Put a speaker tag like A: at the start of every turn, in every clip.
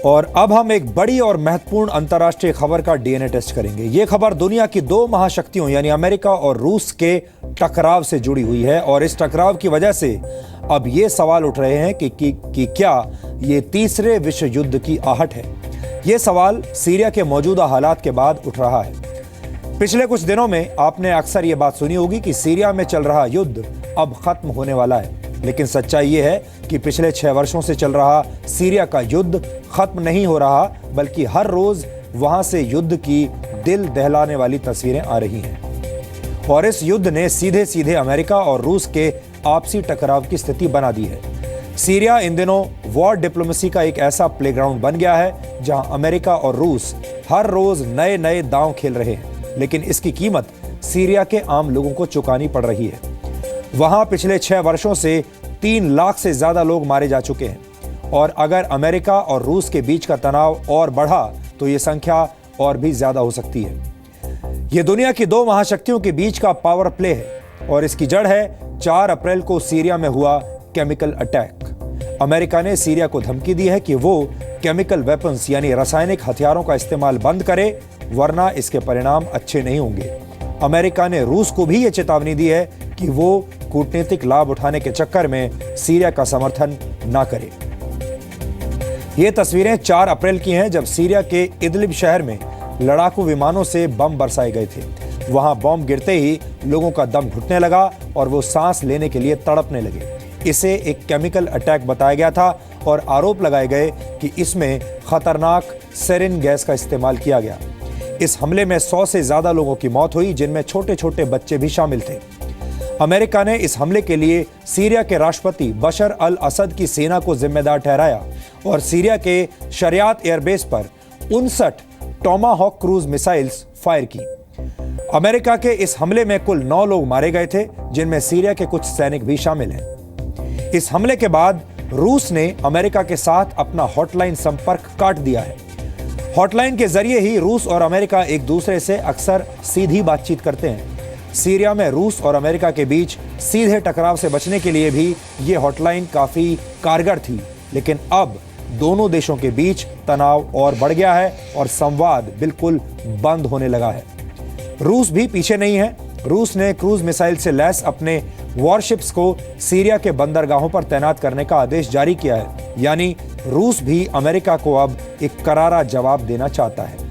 A: और अब हम एक बड़ी और महत्वपूर्ण अंतर्राष्ट्रीय खबर का डीएनए टेस्ट करेंगे। ये खबर दुनिया की दो महाशक्तियों यानी अमेरिका और रूस के टकराव से जुड़ी हुई है और इस टकराव की वजह से अब ये सवाल उठ रहे हैं कि क्या ये तीसरे विश्व युद्ध की आहट है। ये सवाल सीरिया के मौजूदा हालात के बाद उठ रहा है। पिछले कुछ दिनों में आपने अक्सर ये बात सुनी होगी कि सीरिया में चल रहा युद्ध अब खत्म होने वाला है, लेकिन सच्चाई ये है कि पिछले 6 वर्षों से चल रहा सीरिया का युद्ध खत्म नहीं हो रहा, बल्कि हर रोज वहां से युद्ध की दिल दहलाने वाली तस्वीरें आ रही हैं। और इस युद्ध ने सीधे सीधे अमेरिका और रूस के आपसी टकराव की स्थिति बना दी है। सीरिया इन दिनों वॉर डिप्लोमेसी का एक ऐसा प्लेग्राउंड बन गया है जहां अमेरिका और रूस हर रोज नए नए दांव खेल रहे हैं, लेकिन इसकी कीमत सीरिया के आम लोगों को चुकानी पड़ रही है। वहां पिछले 6 वर्षों से 3 लाख से ज्यादा लोग मारे जा चुके हैं और अगर अमेरिका और रूस के बीच का तनाव और बढ़ा तो ये संख्या और भी ज्यादा हो सकती है। यह दुनिया की दो महाशक्तियों के बीच का पावर प्ले है और इसकी जड़ है 4 अप्रैल को सीरिया में हुआ केमिकल अटैक। अमेरिका ने सीरिया को धमकी दी है कि वो केमिकल वेपन्स यानी रासायनिक हथियारों का इस्तेमाल बंद करे, वरना इसके परिणाम अच्छे नहीं होंगे। अमेरिका ने रूस को भी यह चेतावनी दी है कि वो कूटनीतिक लाभ उठाने के चक्कर में सीरिया का समर्थन ना करे। ये तस्वीरें 4 अप्रैल की हैं, जब सीरिया के इदलिब शहर में लड़ाकू विमानों से बम बरसाए गए थे। वहां बम गिरते ही लोगों का दम घुटने लगा और वो सांस लेने के लिए तड़पने लगे। इसे एक केमिकल अटैक बताया गया था और आरोप लगाए गए कि इसमें खतरनाक सेरिन गैस का इस्तेमाल किया गया। इस हमले में 100 से ज्यादा लोगों की मौत हुई, जिनमें छोटे छोटे बच्चे भी शामिल थे। अमेरिका ने इस हमले के लिए सीरिया के राष्ट्रपति बशर अल असद की सेना को जिम्मेदार ठहराया और सीरिया के शरियात एयरबेस पर 59 टोमाहॉक क्रूज मिसाइल्स फायर की। अमेरिका के इस हमले में कुल 9 लोग मारे गए थे, जिनमें सीरिया के कुछ सैनिक भी शामिल हैं। इस हमले के बाद रूस ने अमेरिका के साथ अपना हॉटलाइन संपर्क काट दिया है। हॉटलाइन के जरिए ही रूस और अमेरिका एक दूसरे से अक्सर सीधी बातचीत करते हैं। सीरिया में रूस और अमेरिका के बीच सीधे टकराव से बचने के लिए भी ये हॉटलाइन काफी कारगर थी, लेकिन अब दोनों देशों के बीच तनाव और बढ़ गया है और संवाद बिल्कुल बंद होने लगा है। रूस भी पीछे नहीं है। रूस ने क्रूज मिसाइल से लैस अपने वॉरशिप्स को सीरिया के बंदरगाहों पर तैनात करने का आदेश जारी किया है, यानी रूस भी अमेरिका को अब एक करारा जवाब देना चाहता है।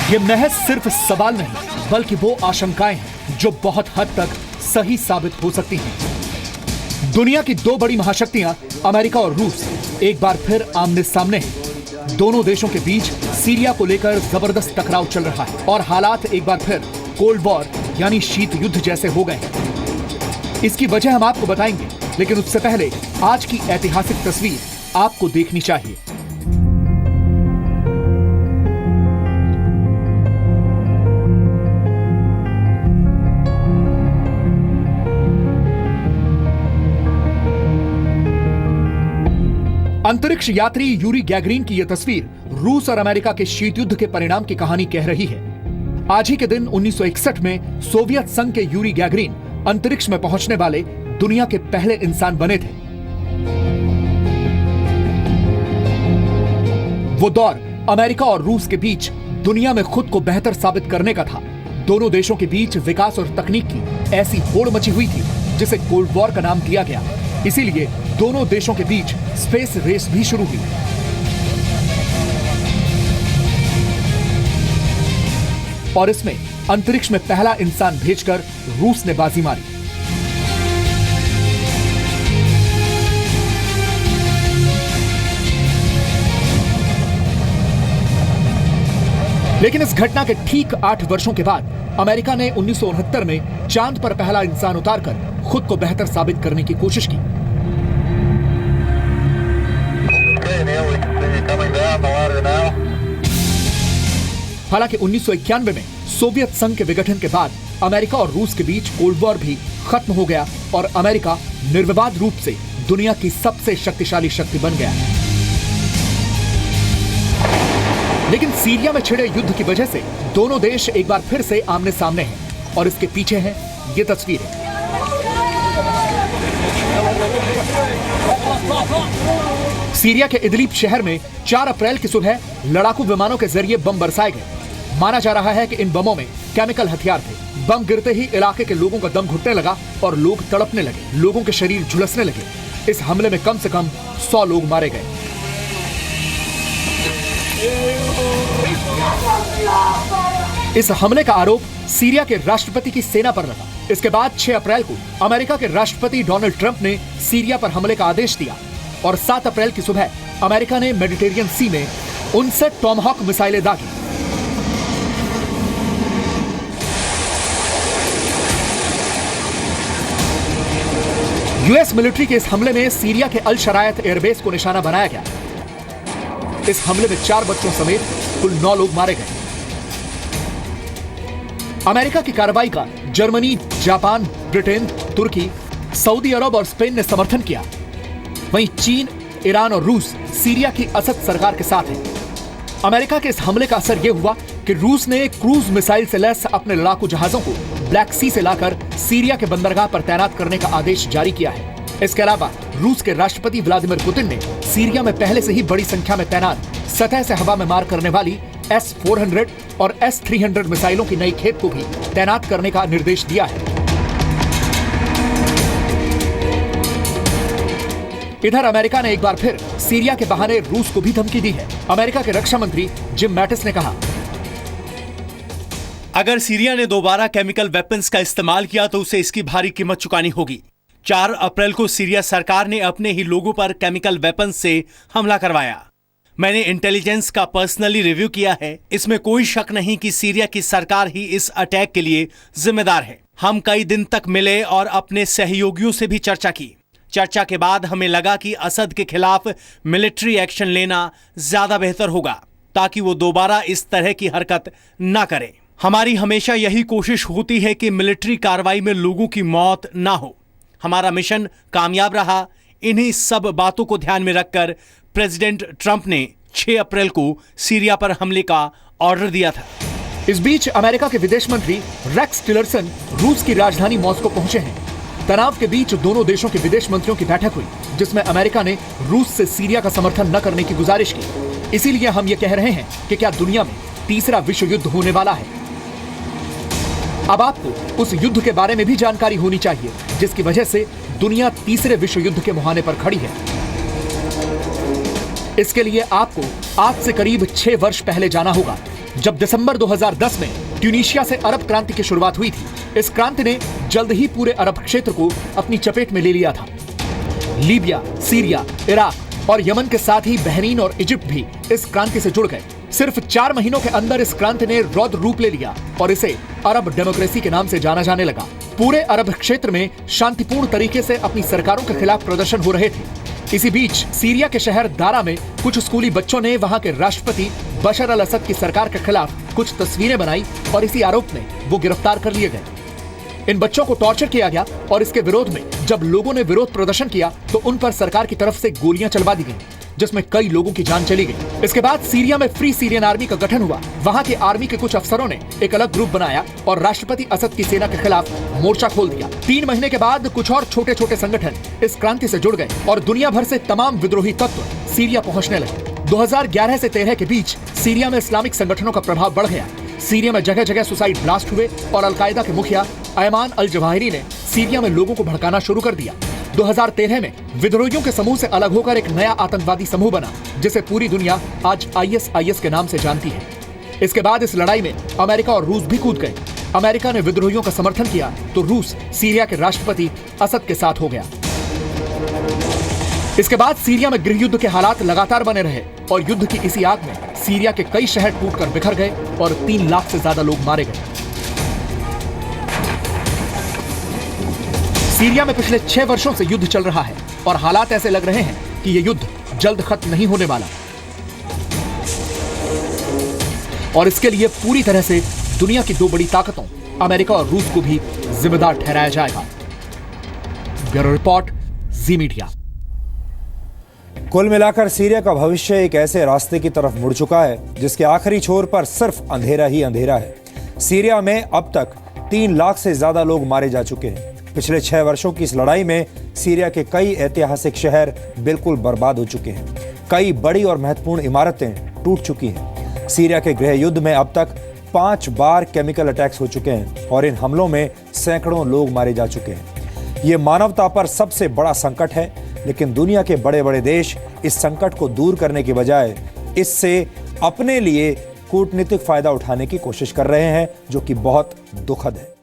B: ये महज सिर्फ सवाल नहीं, बल्कि वो आशंकाएं हैं जो बहुत हद तक सही साबित हो सकती हैं। दुनिया की दो बड़ी महाशक्तियां अमेरिका और रूस एक बार फिर आमने सामने हैं। दोनों देशों के बीच सीरिया को लेकर जबरदस्त टकराव चल रहा है और हालात एक बार फिर कोल्ड वॉर यानी शीत युद्ध जैसे हो गए हैं। इसकी वजह हम आपको बताएंगे, लेकिन उससे पहले आज की ऐतिहासिक तस्वीर आपको देखनी चाहिए। अंतरिक्ष यात्री यूरी गैगरिन की यह तस्वीर रूस और अमेरिका के शीत युद्ध के परिणाम की कहानी कह रही है। आज ही के दिन 1961 में सोवियत संघ के यूरी गैगरिन अंतरिक्ष में पहुंचने वाले दुनिया के पहले इंसान बने थे। वो दौर अमेरिका और रूस के बीच दुनिया में खुद को बेहतर साबित करने का था। दोनों देशों के बीच विकास और तकनीक की ऐसी होड़ मची हुई थी जिसे कोल्ड वॉर का नाम दिया गया। इसीलिए दोनों देशों के बीच स्पेस रेस भी शुरू हुई। और इसमें अंतरिक्ष में पहला इंसान भेजकर रूस ने बाजी मारी। लेकिन इस घटना के ठीक 8 वर्षों के बाद अमेरिका ने 1969 में चांद पर पहला इंसान उतारकर खुद को बेहतर साबित करने की कोशिश की। हालांकि 1991 में सोवियत संघ के विघटन के बाद अमेरिका और रूस के बीच कोल्ड वॉर भी खत्म हो गया और अमेरिका निर्विवाद रूप से दुनिया की सबसे शक्तिशाली शक्ति बन गया। लेकिन सीरिया में छिड़े युद्ध की वजह से दोनों देश एक बार फिर से आमने सामने हैं और इसके पीछे हैं ये तस्वीरें। सीरिया के इदलिब शहर में 4 अप्रैल की सुबह लड़ाकू विमानों के जरिए बम बरसाए गए। माना जा रहा है कि इन बमों में केमिकल हथियार थे। बम गिरते ही इलाके के लोगों का दम घुटने लगा और लोग तड़पने लगे, लोगों के शरीर झुलसने लगे। इस हमले में कम से कम 100 लोग मारे गए। इस हमले का आरोप सीरिया के राष्ट्रपति की सेना पर लगा। इसके बाद 6 अप्रैल को अमेरिका के राष्ट्रपति डोनाल्ड ट्रंप ने सीरिया पर हमले का आदेश दिया और 7 अप्रैल की सुबह अमेरिका ने मेडिटेरियन सी में 59 टॉमहॉक मिसाइलें दागी। यूएस मिलिट्री के इस हमले में सीरिया के अल शरायत एयरबेस को निशाना बनाया गया। इस हमले में 4 बच्चों समेत कुल 9 लोग मारे गए। अमेरिका की कार्रवाई का जर्मनी, जापान, ब्रिटेन, तुर्की, सऊदी अरब और स्पेन ने समर्थन किया। वहीं चीन, ईरान और रूस सीरिया की असद सरकार के साथ है। अमेरिका के इस हमले का असर यह हुआ कि रूस ने क्रूज मिसाइल से लैस अपने लड़ाकू जहाजों को ब्लैक सी से लाकर सीरिया के बंदरगाह पर तैनात करने का आदेश जारी किया है। इसके अलावा रूस के राष्ट्रपति व्लादिमीर पुतिन ने सीरिया में पहले से ही बड़ी संख्या में तैनात सतह से हवा में मार करने वाली S-400 और S-300 मिसाइलों की नई खेप को भी तैनात करने का निर्देश दिया है। इधर अमेरिका ने एक बार फिर सीरिया के बहाने रूस को भी धमकी दी है। अमेरिका के रक्षा मंत्री जिम मैटिस ने कहा,
C: अगर सीरिया ने दोबारा केमिकल वेपन्स का इस्तेमाल किया तो उसे इसकी भारी कीमत चुकानी होगी। 4 अप्रैल को सीरिया सरकार ने अपने ही लोगों पर केमिकल वेपन्स से हमला करवाया। मैंने इंटेलिजेंस का पर्सनली रिव्यू किया है। इसमें कोई शक नहीं कि सीरिया की सरकार ही इस अटैक के लिए जिम्मेदार है। हम कई दिन तक मिले और अपने सहयोगियों से भी चर्चा की। चर्चा के बाद हमें लगा कि असद के खिलाफ मिलिट्री एक्शन लेना ज्यादा बेहतर होगा ताकि वो दोबारा इस तरह की हरकत ना करे। हमारी हमेशा यही कोशिश होती है कि मिलिट्री कार्रवाई में लोगों की मौत ना हो। हमारा मिशन कामयाब रहा। इन्हीं सब बातों को ध्यान में रखकर प्रेसिडेंट ट्रंप ने 6 अप्रैल को सीरिया पर हमले का ऑर्डर दिया था।
B: इस बीच अमेरिका के विदेश मंत्री रेक्स टिलरसन रूस की राजधानी मॉस्को पहुंचे हैं। तनाव के बीच दोनों देशों के विदेश मंत्रियों की बैठक हुई जिसमें अमेरिका ने रूस से सीरिया का समर्थन न करने की गुजारिश की। इसीलिए हम ये कह रहे हैं कि क्या दुनिया में तीसरा विश्व युद्ध होने वाला है। अब आपको उस युद्ध के बारे में भी जानकारी होनी चाहिए जिसकी वजह से दुनिया तीसरे विश्व युद्ध के मुहाने पर खड़ी है। इसके लिए आपको आज से करीब 6 वर्ष पहले जाना होगा जब दिसंबर 2010 में ट्यूनीशिया से अरब क्रांति की शुरुआत हुई थी। इस क्रांति ने जल्द ही पूरे अरब क्षेत्र को अपनी चपेट में ले लिया था। लीबिया, सीरिया, इराक और यमन के साथ ही बहरीन और इजिप्ट भी इस क्रांति से जुड़ गए। सिर्फ 4 महीनों के अंदर इस क्रांति ने रौद्र रूप ले लिया और इसे अरब डेमोक्रेसी के नाम से जाना जाने लगा। पूरे अरब क्षेत्र में शांतिपूर्ण तरीके से अपनी सरकारों के खिलाफ प्रदर्शन हो रहे थे। इसी बीच सीरिया के शहर दारा में कुछ स्कूली बच्चों ने वहां के राष्ट्रपति बशर अल असद की सरकार के खिलाफ कुछ तस्वीरें बनाई और इसी आरोप में वो गिरफ्तार कर लिए गए। इन बच्चों को टॉर्चर किया गया और इसके विरोध में जब लोगों ने विरोध प्रदर्शन किया तो उन पर सरकार की तरफ से गोलियां चलवा दी गईं, जिसमें कई लोगों की जान चली गई। इसके बाद सीरिया में फ्री सीरियन आर्मी का गठन हुआ। वहां के आर्मी के कुछ अफसरों ने एक अलग ग्रुप बनाया और राष्ट्रपति असद की सेना के खिलाफ मोर्चा खोल दिया। 3 महीने के बाद कुछ और छोटे छोटे संगठन इस क्रांति से जुड़ गए और दुनिया भर से तमाम विद्रोही तत्व सीरिया पहुंचने लगे। 2011 से 13 के बीच सीरिया में इस्लामिक संगठनों का प्रभाव बढ़ गया। सीरिया में जगह जगह सुसाइड ब्लास्ट हुए और अलकायदा के मुखिया अयमान अल जवाहिरी ने सीरिया में लोगों को भड़काना शुरू कर दिया। 2013 में विद्रोहियों के समूह से अलग होकर एक नया आतंकवादी समूह बना, जिसे पूरी दुनिया आज ISIS के नाम से जानती है। इसके बाद इस लड़ाई में अमेरिका और रूस भी कूद गए। अमेरिका ने विद्रोहियों का समर्थन किया तो रूस सीरिया के राष्ट्रपति असद के साथ हो गया। इसके बाद सीरिया में गृह युद्ध के हालात लगातार बने रहे और युद्ध की इसी आग में सीरिया के कई शहर टूटकर बिखर गए और 3 लाख से ज्यादा लोग मारे गए। सीरिया में पिछले 6 वर्षों से युद्ध चल रहा है और हालात ऐसे लग रहे हैं कि यह युद्ध जल्द खत्म नहीं होने वाला और इसके लिए पूरी तरह से दुनिया की 2 बड़ी ताकतों अमेरिका और रूस को भी जिम्मेदार ठहराया जाएगा। ब्यूरो रिपोर्ट, जी मीडिया।
A: कुल मिलाकर सीरिया का भविष्य एक ऐसे रास्ते की तरफ मुड़ चुका है जिसके आखिरी छोर पर सिर्फ अंधेरा ही अंधेरा है। सीरिया में अब तक 3 लाख से ज्यादा लोग मारे जा चुके हैं। पिछले 6 वर्षों की इस लड़ाई में सीरिया के कई ऐतिहासिक शहर बिल्कुल बर्बाद हो चुके हैं। कई बड़ी और महत्वपूर्ण इमारतें टूट चुकी हैं। सीरिया के गृह युद्ध में अब तक 5 बार केमिकल अटैक्स हो चुके हैं और इन हमलों में सैकड़ों लोग मारे जा चुके हैं। ये मानवता पर सबसे बड़ा संकट है, लेकिन दुनिया के बड़े बड़े देश इस संकट को दूर करने की बजाय इससे अपने लिए कूटनीतिक फायदा उठाने की कोशिश कर रहे हैं, जो कि बहुत दुखद है।